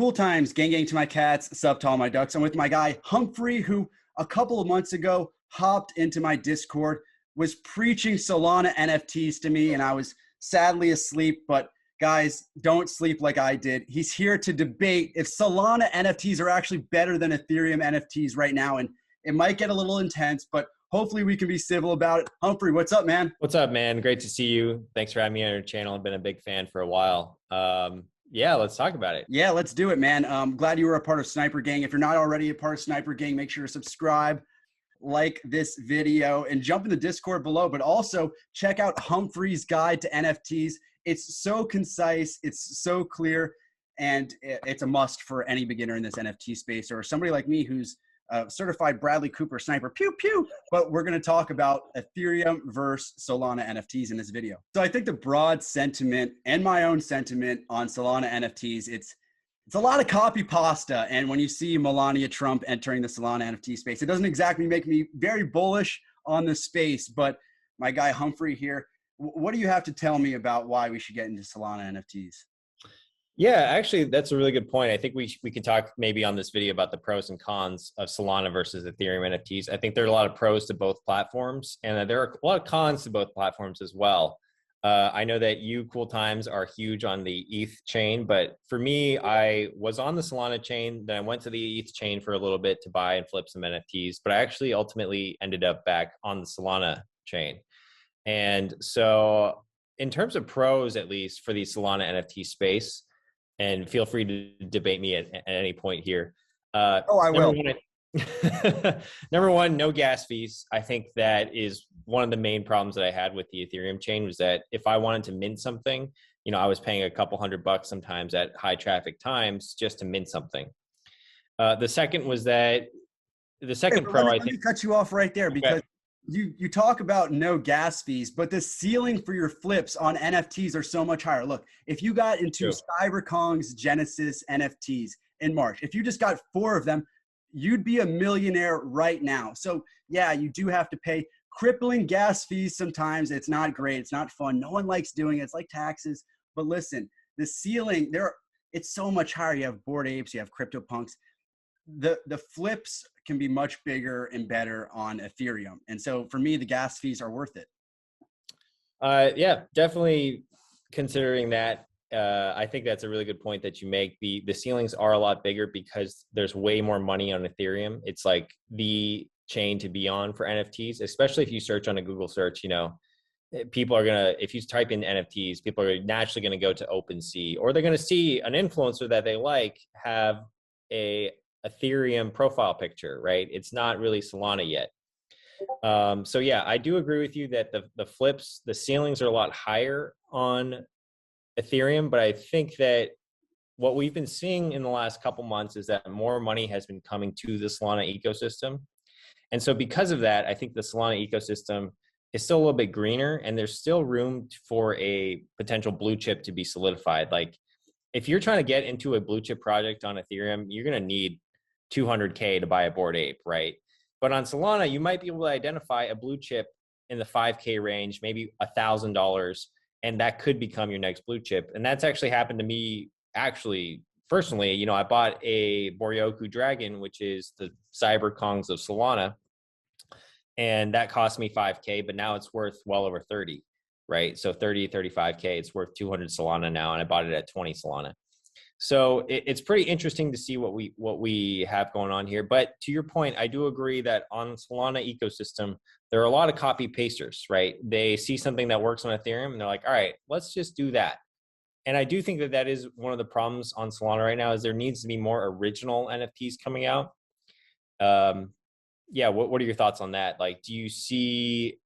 Cool times, gang to my cats, sup to all my ducks. I'm with my guy, Humphrey, who a couple of months ago hopped into my Discord, was preaching Solana NFTs to me, and I was sadly asleep, but guys, don't sleep like I did. He's here to debate if Solana NFTs are actually better than Ethereum NFTs right now, and it might get a little intense, but hopefully we can be civil about it. Humphrey, what's up, man? What's up, man? Great to see you. Thanks for having me on your channel. I've been a big fan for a while. Yeah, let's talk about it. Yeah, let's do it, man. Glad you were a part of Sniper Gang. If you're not already a part of Sniper Gang, make sure to subscribe, like this video, and jump in the Discord below. But also check out Humphrey's guide to NFTs. It's so concise, it's so clear, and it's a must for any beginner in this NFT space, or somebody like me who's certified Bradley Cooper sniper, pew pew. But we're going to talk about Ethereum versus Solana NFTs in this video. So I think the broad sentiment and my own sentiment on Solana NFTs, it's a lot of copy pasta. And when you see Melania Trump entering the Solana NFT space, it doesn't exactly make me very bullish on the space. But my guy Humphrey here, what do you have to tell me about why we should get into Solana NFTs? Yeah, actually, that's a really good point. I think we can talk maybe on this video about the pros and cons of Solana versus Ethereum NFTs. I think there are a lot of pros to both platforms, and there are a lot of cons to both platforms as well. I know that you, Cool Times, are huge on the ETH chain, but for me, I was on the Solana chain, then I went to the ETH chain for a little bit to buy and flip some NFTs, but I actually ultimately ended up back on the Solana chain. And so in terms of pros, at least for the Solana NFT space, and feel free to debate me at any point here. I will. Number one, no gas fees. I think that is one of the main problems that I had with the Ethereum chain, was that if I wanted to mint something, you know, I was paying a couple $100 sometimes at high traffic times just to mint something. The second was that the second pro, let me cut you off right there, because you talk about no gas fees, but the ceiling for your flips on NFTs are so much higher. Look, if you got into Cyberkong's Genesis NFTs in March, if you just got 4 of them, you'd be a millionaire right now. So yeah, you do have to pay crippling gas fees sometimes. It's not great. It's not fun. No one likes doing it. It's like taxes. But listen, the ceiling it's so much higher. You have Bored Apes, you have CryptoPunks. The flips can be much bigger and better on Ethereum. And so for me, the gas fees are worth it. Yeah, definitely considering that. I think that's a really good point that you make. The ceilings are a lot bigger because there's way more money on Ethereum. It's like the chain to be on for NFTs, especially if you search on a Google search. You know, people are gonna, if you type in NFTs, people are naturally going to go to OpenSea, or they're going to see an influencer that they like have a Ethereum profile picture, right? It's not really Solana yet. So yeah, I do agree with you that the flips, the ceilings are a lot higher on Ethereum, but I think that what we've been seeing in the last couple months is that more money has been coming to the Solana ecosystem. And so because of that, I think the Solana ecosystem is still a little bit greener, and there's still room for a potential blue chip to be solidified. Like if you're trying to get into a blue chip project on Ethereum, you're going to need $200K to buy a Bored Ape, right? But on Solana, you might be able to identify a blue chip in the 5K range, maybe $1,000, and that could become your next blue chip. And that's actually happened to me, actually, personally. You know, I bought a Boryoku Dragon, which is the Cyberkongs of Solana, and that cost me 5K, but now it's worth well over 30, right? So 30, 35K, it's worth 200 Solana now, and I bought it at 20 Solana. So it's pretty interesting to see what we have going on here. But to your point, I do agree that on Solana ecosystem, there are a lot of copy pasters, right? They see something that works on Ethereum and they're like, all right, let's just do that. And I do think that that is one of the problems on Solana right now, is there needs to be more original NFTs coming out. Yeah, what are your thoughts on that? Like, do you see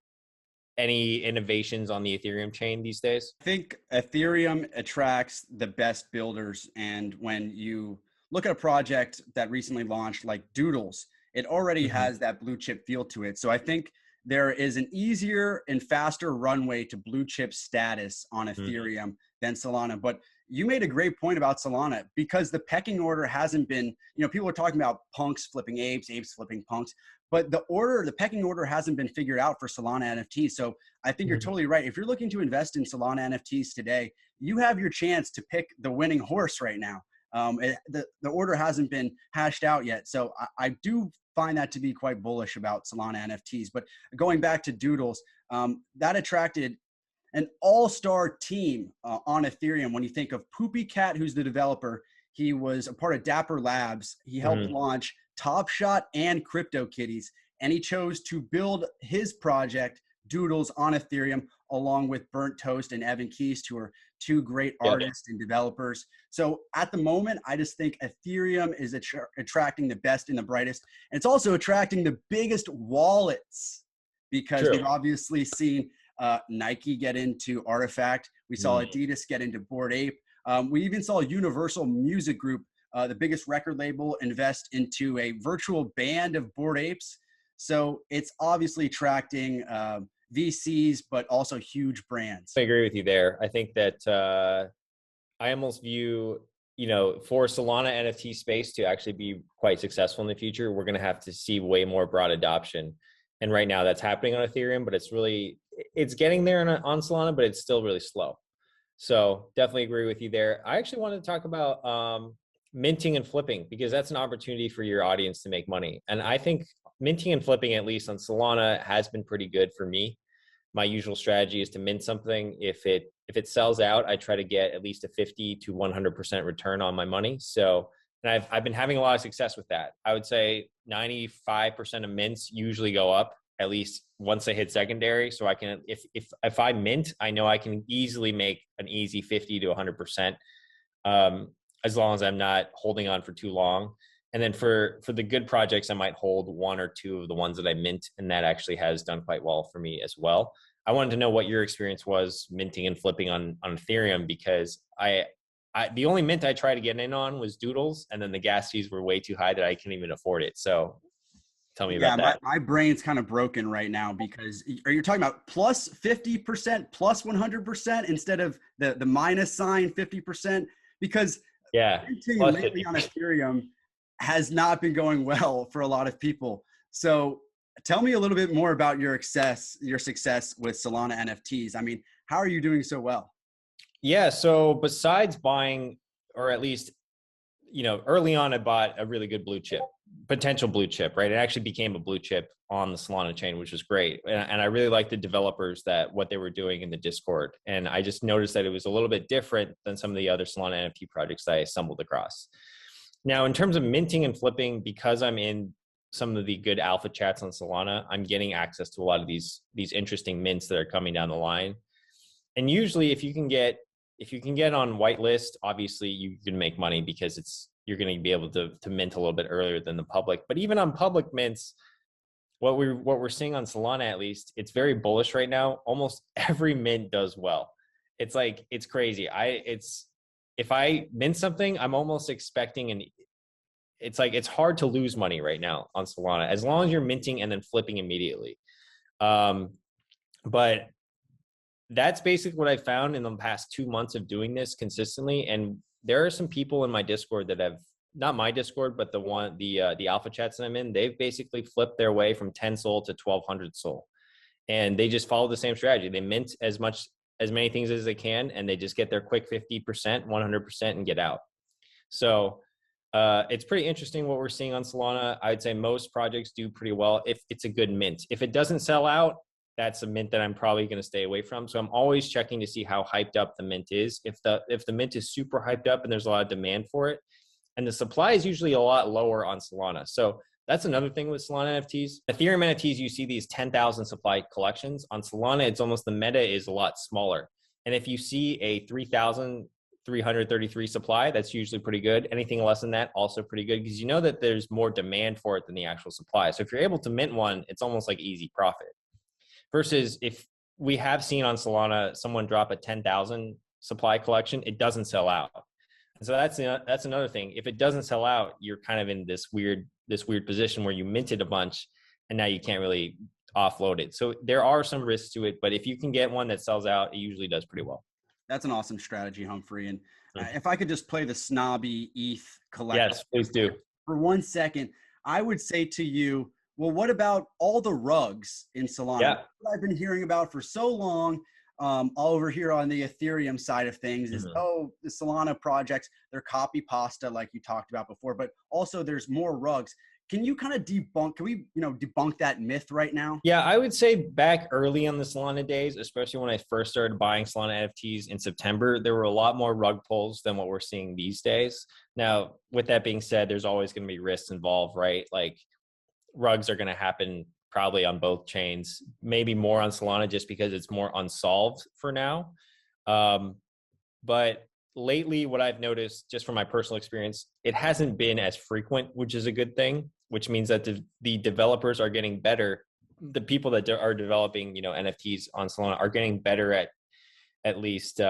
any innovations on the Ethereum chain these days? I think Ethereum attracts the best builders. And when you look at a project that recently launched like Doodles, it already has that blue chip feel to it. So I think there is an easier and faster runway to blue chip status on Ethereum than Solana. But you made a great point about Solana, because the pecking order hasn't been, you know, people are talking about punks flipping apes, apes flipping punks, but the pecking order hasn't been figured out for Solana NFTs. So I think you're totally right. If you're looking to invest in Solana NFTs today, you have your chance to pick the winning horse right now. The order hasn't been hashed out yet. So I do find that to be quite bullish about Solana NFTs. But going back to Doodles, that attracted an all-star team on Ethereum. When you think of Poopy Cat, who's the developer, he was a part of Dapper Labs. He helped launch Top Shot and CryptoKitties, and he chose to build his project, Doodles, on Ethereum, along with Burnt Toast and Evan Keast, who are two great artists and developers. So at the moment, I just think Ethereum is attracting the best and the brightest. And it's also attracting the biggest wallets, because we've obviously seen Nike get into Artifact. We saw Adidas get into Bored Ape. We even saw Universal Music Group, the biggest record label, invest into a virtual band of Bored Apes. So it's obviously attracting VCs, but also huge brands. I agree with you there. I think that I almost view, for Solana NFT space to actually be quite successful in the future, we're going to have to see way more broad adoption. And right now that's happening on Ethereum, but it's getting there on Solana, but it's still really slow. So definitely agree with you there. I actually wanted to talk about minting and flipping, because that's an opportunity for your audience to make money. And I think minting and flipping, at least on Solana, has been pretty good for me. My usual strategy is to mint something. If it sells out, I try to get at least a 50 to 100% return on my money. So, and I've been having a lot of success with that. I would say 95% of mints usually go up, at least once they hit secondary. So I can, if I mint, I know I can easily make an easy 50 to 100%, as long as I'm not holding on for too long. And then for the good projects, I might hold one or two of the ones that I mint, and that actually has done quite well for me as well. I wanted to know what your experience was minting and flipping on Ethereum, because the only mint I tried to get in on was Doodles, and then the gas fees were way too high that I couldn't even afford it. So tell me about that. My brain's kind of broken right now, because are you talking about plus 50%, plus 100% instead of the minus sign 50%? Because minting lately on Ethereum has not been going well for a lot of people. So tell me a little bit more about your success with Solana NFTs. I mean, how are you doing so well? Yeah. So besides buying, or at least, early on, I bought a really good potential blue chip, right? It actually became a blue chip on the Solana chain, which was great. And I really liked the developers, what they were doing in the Discord. And I just noticed that it was a little bit different than some of the other Solana NFT projects that I stumbled across. Now, in terms of minting and flipping, because I'm in some of the good alpha chats on Solana, I'm getting access to a lot of these interesting mints that are coming down the line. And usually if you can get on whitelist, obviously you can make money, because you're going to be able to mint a little bit earlier than the public. But even on public mints, what we're seeing on Solana, at least, it's very bullish right now. Almost every mint does well. It's crazy. If I mint something, I'm almost expecting it's hard to lose money right now on Solana, as long as you're minting and then flipping immediately. But that's basically what I found in the past 2 months of doing this consistently. And there are some people in my Discord that have, not my Discord, but the alpha chats that I'm in, they've basically flipped their way from 10 SOL to 1200 SOL. And they just follow the same strategy. They mint as many things as they can, and they just get their quick 50%, 100% and get out. So it's pretty interesting what we're seeing on Solana. I'd say most projects do pretty well if it's a good mint. If it doesn't sell out, that's a mint that I'm probably going to stay away from. So I'm always checking to see how hyped up the mint is. If the mint is super hyped up and there's a lot of demand for it, and the supply is usually a lot lower on Solana. So that's another thing with Solana NFTs. Ethereum NFTs, you see these 10,000 supply collections. On Solana, it's almost, the meta is a lot smaller. And if you see a 3,333 supply, that's usually pretty good. Anything less than that, also pretty good, because you know that there's more demand for it than the actual supply. So if you're able to mint one, it's almost like easy profit. Versus if we have seen on Solana someone drop a 10,000 supply collection, it doesn't sell out. And so that's another thing. If it doesn't sell out, you're kind of in this weird position where you minted a bunch and now you can't really offload it. So there are some risks to it, but if you can get one that sells out, it usually does pretty well. That's an awesome strategy, Humphrey. And if I could just play the snobby ETH collector. Yes, please do. For 1 second, I would say to you, well, what about all the rugs in Solana? Yeah. I've been hearing about for so long. over here on the Ethereum side of things is, oh, the Solana projects, they're copy pasta like you talked about before, but also there's more rugs. Can you kind of debunk, can we, debunk that myth right now? Yeah, I would say back early on the Solana days, especially when I first started buying Solana NFTs in September, there were a lot more rug pulls than what we're seeing these days. Now, with that being said, there's always going to be risks involved, right? Like rugs are going to happen probably on both chains, maybe more on Solana just because it's more unsolved for now. But lately, what I've noticed just from my personal experience, it hasn't been as frequent, which is a good thing, which means that the developers are getting better. The people that are developing, NFTs on Solana are getting better at least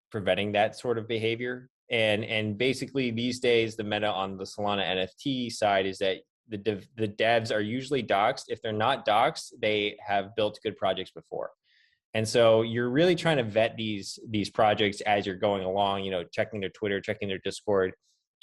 preventing that sort of behavior. And basically these days, the meta on the Solana NFT side is that the devs are usually doxxed. If they're not doxxed, they have built good projects before. And so you're really trying to vet these projects as you're going along, checking their Twitter, checking their Discord,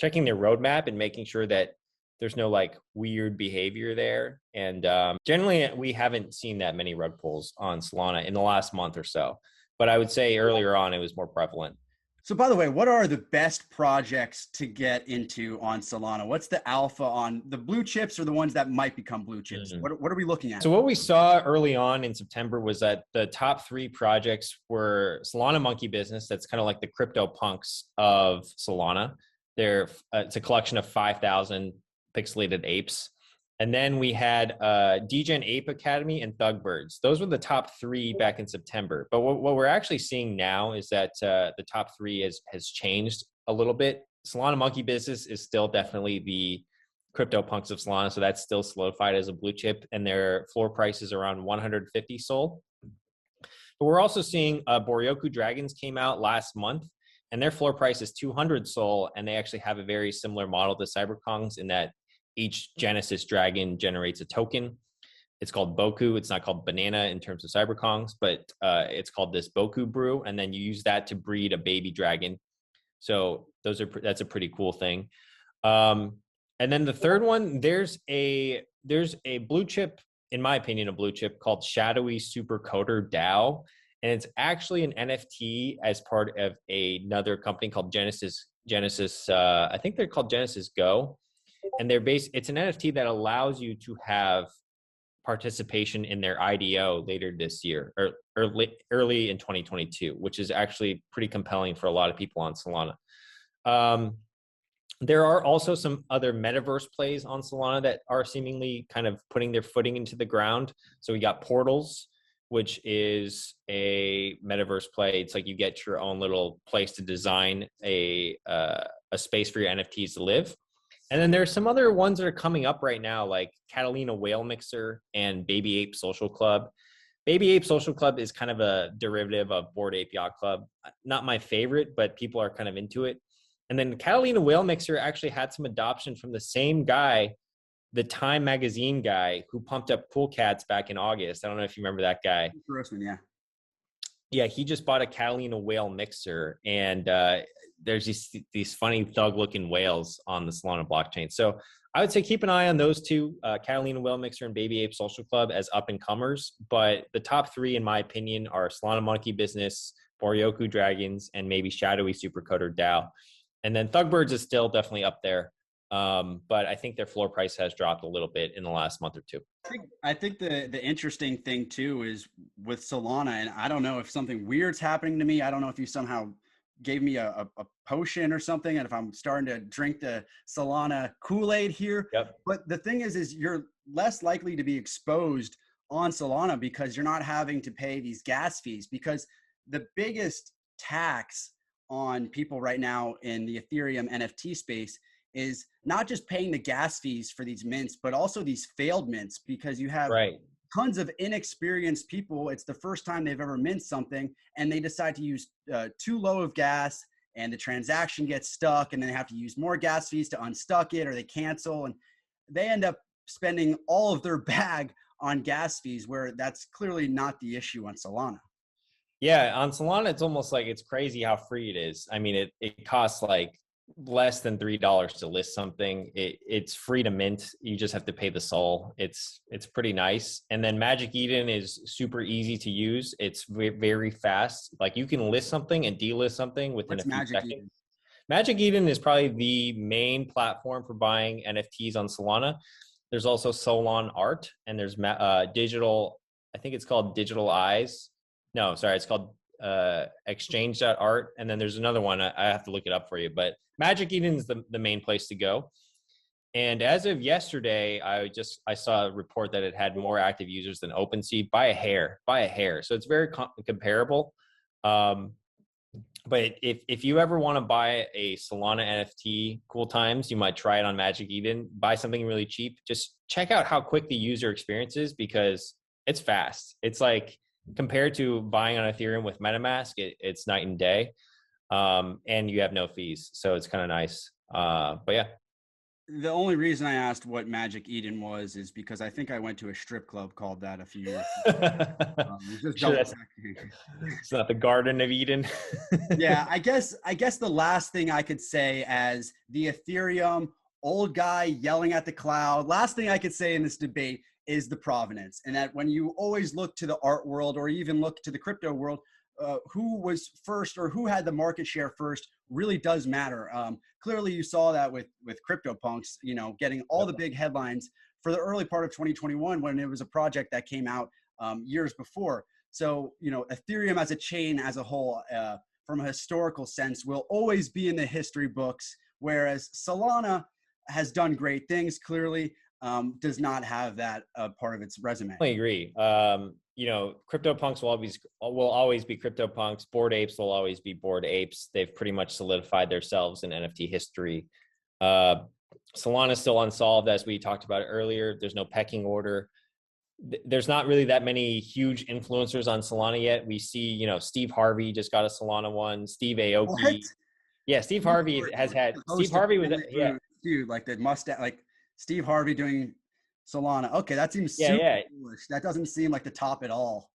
checking their roadmap, and making sure that there's no like weird behavior there. And generally, we haven't seen that many rug pulls on Solana in the last month or so. But I would say earlier on, it was more prevalent. So by the way, what are the best projects to get into on Solana? What's the alpha on the blue chips or the ones that might become blue chips? What are we looking at? So what we saw early on in September was that the top 3 projects were Solana Monkey Business. That's kind of like the CryptoPunks of Solana. It's a collection of 5,000 pixelated apes. And then we had Degen Ape Academy and Thugbirds. Those were the top 3 back in September. But what we're actually seeing now is that the top 3 has changed a little bit. Solana Monkey Business is still definitely the CryptoPunks of Solana, so that's still solidified as a blue chip, and their floor price is around 150 Sol. But we're also seeing Boryoku Dragons came out last month, and their floor price is 200 Sol, and they actually have a very similar model to CyberKongz in that each Genesis dragon generates a token. It's called Boku. It's not called banana in terms of CyberKongz, but it's called this Boku brew. And then you use that to breed a baby dragon. So that's a pretty cool thing. And then the third one, there's a blue chip, in my opinion, a blue chip called Shadowy Supercoder DAO. And it's actually an NFT as part of another company called Genesis. I think they're called Genesis Go. And it's an NFT that allows you to have participation in their IDO later this year or early in 2022, which is actually pretty compelling for a lot of people on Solana. There are also some other metaverse plays on Solana that are seemingly kind of putting their footing into the ground. So we got Portals, which is a metaverse play. It's like you get your own little place to design a space for your NFTs to live. And then there's some other ones that are coming up right now, like Catalina Whale Mixer and Baby Ape Social Club. Baby Ape Social Club is kind of a derivative of Bored Ape Yacht Club. Not my favorite, but people are kind of into it. And then Catalina Whale Mixer actually had some adoption from the same guy, the Time Magazine guy who pumped up Cool Cats back in August. I don't know if you remember that guy. Grossman, yeah. Yeah, he just bought a Catalina Whale Mixer, and there's these funny thug-looking whales on the Solana blockchain. So I would say keep an eye on those two, Catalina Whale Mixer and Baby Ape Social Club as up-and-comers. But the top 3, in my opinion, are Solana Monkey Business, Boryoku Dragons, and maybe Shadowy Supercoder DAO. And then Thugbirds is still definitely up there. But I think their floor price has dropped a little bit in the last month or two. I think the interesting thing too is with Solana, and I don't know if something weird's happening to me. I don't know if you somehow gave me a potion or something, and if I'm starting to drink the Solana Kool-Aid here. Yep. But the thing is you're less likely to be exposed on Solana because you're not having to pay these gas fees, because the biggest tax on people right now in the Ethereum NFT space is not just paying the gas fees for these mints, but also these failed mints, because you have tons of inexperienced people. It's the first time they've ever minted something, and they decide to use too low of gas, and the transaction gets stuck, and then they have to use more gas fees to unstuck it, or they cancel, and they end up spending all of their bag on gas fees, where that's clearly not the issue on Solana. Yeah, on Solana, it's almost like it's crazy how free it is. I mean, it costs like less than $3 to list something. It's free to mint. You just have to pay the sol. It's pretty nice. And then Magic Eden is super easy to use. It's very fast. Like you can list something and delist something within a few seconds. Eden? Magic Eden is probably the main platform for buying NFTs on Solana. There's also Solana Art, and there's digital, I think it's called Digital Eyes. No, sorry, it's called exchange.art. And then there's another one. I have to look it up for you, but Magic Eden is the main place to go. And as of yesterday, I saw a report that it had more active users than OpenSea by a hair. So it's very comparable. But if you ever want to buy a Solana NFT, cool times, you might try it on Magic Eden, buy something really cheap. Just check out how quick the user experience is, because it's fast. It's like, compared to buying on Ethereum with MetaMask, it's night and day. And you have no fees. So it's kind of nice. But yeah. The only reason I asked what Magic Eden was is because I think I went to a strip club called that a few years ago. It's not the Garden of Eden. Yeah, I guess the last thing I could say as the Ethereum old guy yelling at the cloud, last thing I could say in this debate is the provenance. And that when you always look to the art world or even look to the crypto world, who was first or who had the market share first really does matter. Clearly you saw that with CryptoPunks, you know, getting all the big headlines for the early part of 2021 when it was a project that came out years before. So, you know, Ethereum as a chain as a whole, from a historical sense, will always be in the history books, whereas Solana has done great things, clearly does not have that part of its resume. I agree. You know, CryptoPunks will always be CryptoPunks. Bored Apes will always be Bored Apes. They've pretty much solidified themselves in NFT history. Solana is still unsolved, as we talked about earlier. There's no pecking order. There's not really that many huge influencers on Solana yet. We see, you know, Steve Harvey just got a Solana one. Steve Aoki. What? Yeah, Steve Harvey has had. Steve Harvey was dude, like the mustache, like Steve Harvey doing Solana. Okay, that seems super foolish. That doesn't seem like the top at all.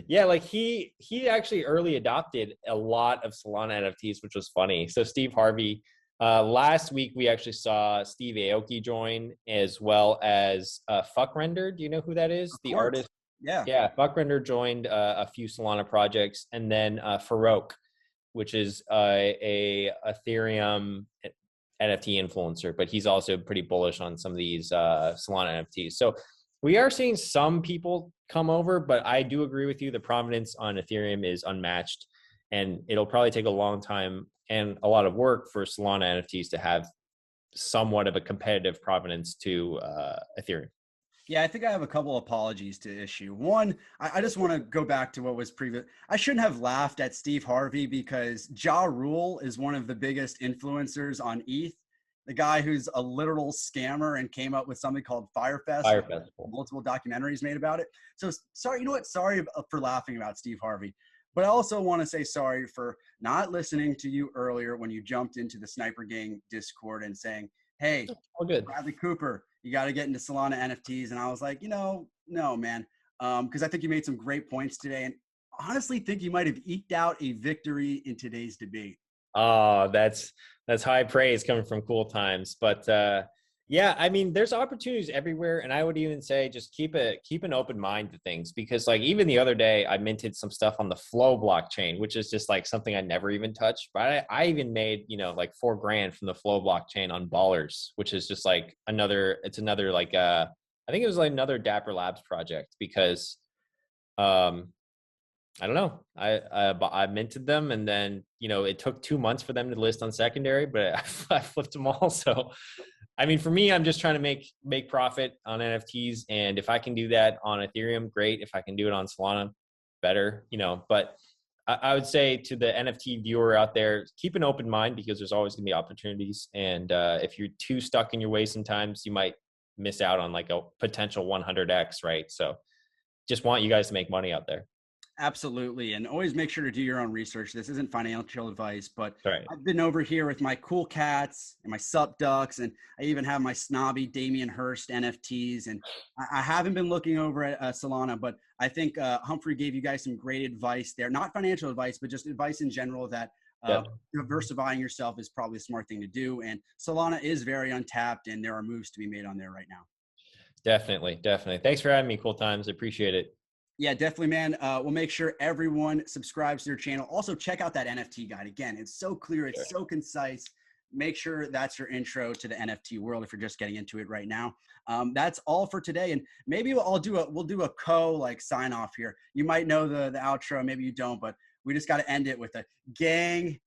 Yeah, like he actually early adopted a lot of Solana NFTs, which was funny. So Steve Harvey, last week we actually saw Steve Aoki join, as well as Fuckrender. Do you know who that is? The artist. Yeah. Fuckrender joined a few Solana projects, and then Farouk, which is a Ethereum NFT influencer, but he's also pretty bullish on some of these Solana NFTs. So we are seeing some people come over, but I do agree with you. The provenance on Ethereum is unmatched, and it'll probably take a long time and a lot of work for Solana NFTs to have somewhat of a competitive provenance to Ethereum. Yeah, I think I have a couple apologies to issue. One, I just want to go back to what was previous. I shouldn't have laughed at Steve Harvey because Ja Rule is one of the biggest influencers on ETH. The guy who's a literal scammer and came up with something called Fire Festival. Multiple documentaries made about it. So sorry, you know what? Sorry for laughing about Steve Harvey. But I also want to say sorry for not listening to you earlier when you jumped into the Sniper Gang Discord and saying, hey, all good. Bradley Cooper, you got to get into Solana NFTs. And I was like, you know, no, man. Because I think you made some great points today. And honestly think you might have eked out a victory in today's debate. Oh, that's high praise coming from Cool Times. But yeah, I mean, there's opportunities everywhere. And I would even say just keep an open mind to things, because like even the other day I minted some stuff on the Flow blockchain, which is just like something I never even touched. But I even made, you know, like $4,000 from the Flow blockchain on Ballers, which is just like another like I think it was like another Dapper Labs project, because I don't know. I minted them, and then, you know, it took 2 months for them to list on secondary, but I flipped them all. So, I mean, for me, I'm just trying to make profit on NFTs, and if I can do that on Ethereum, great. If I can do it on Solana, better. You know, but I would say to the NFT viewer out there, keep an open mind, because there's always going to be opportunities, and if you're too stuck in your ways, sometimes you might miss out on like a potential 100x, right? So, just want you guys to make money out there. Absolutely. And always make sure to do your own research. This isn't financial advice, but right. I've been over here with my cool cats and my sup ducks, and I even have my snobby Damien Hirst NFTs. And I haven't been looking over at Solana, but I think Humphrey gave you guys some great advice there. Not financial advice, but just advice in general, that Yep. Diversifying yourself is probably a smart thing to do. And Solana is very untapped, and there are moves to be made on there right now. Definitely. Thanks for having me. Cool times. Appreciate it. Yeah, definitely, man. We'll make sure everyone subscribes to their channel. Also, check out that NFT guide. Again, it's so clear. It's so concise. Make sure that's your intro to the NFT world if you're just getting into it right now. That's all for today. And maybe we'll do a sign off here. You might know the outro, maybe you don't, but we just got to end it with a gang.